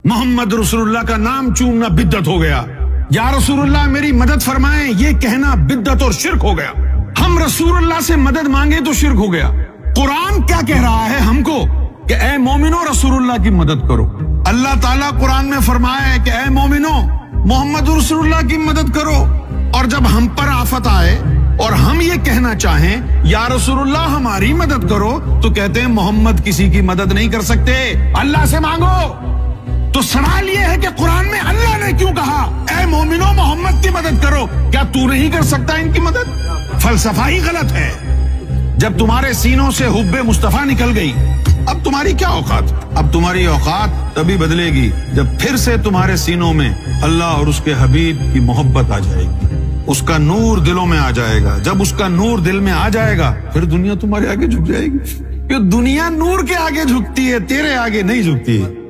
मोहम्मद रसूलुल्लाह का नाम चूमना बिद्दत हो गया। या रसूलुल्लाह मेरी मदद फरमाएं, ये कहना बिद्दत और शिर्क हो गया। हम रसूलुल्लाह से मदद मांगे तो शिर्क हो गया। कुरान क्या कह रहा है हमको कि ए मोमिनो रसूलुल्लाह की मदद करो। अल्लाह ताला कुरान में फरमाया है कि ए मोमिनो मोहम्मद रसूलुल्लाह की मदद करो। और जब हम पर आफत आए और हम ये कहना चाहें या रसूलुल्लाह हमारी मदद करो, तो कहते हैं मोहम्मद किसी की मदद नहीं कर सकते, अल्लाह से मांगो। तो सवाल ये है कि कुरान में अल्लाह ने क्यों कहा ए मोमिनो मोहम्मद की मदद करो? क्या तू नहीं कर सकता इनकी मदद? फलसफा ही गलत है। जब तुम्हारे सीनों से हुब्बे मुस्तफा निकल गई, अब तुम्हारी क्या औकात? अब तुम्हारी औकात तभी बदलेगी जब फिर से तुम्हारे सीनों में अल्लाह और उसके हबीब की मोहब्बत आ जाएगी, उसका नूर दिलों में आ जाएगा। जब उसका नूर दिल में आ जाएगा फिर दुनिया तुम्हारे आगे झुक जाएगी। क्यों दुनिया नूर के आगे झुकती है, तेरे आगे नहीं झुकती है।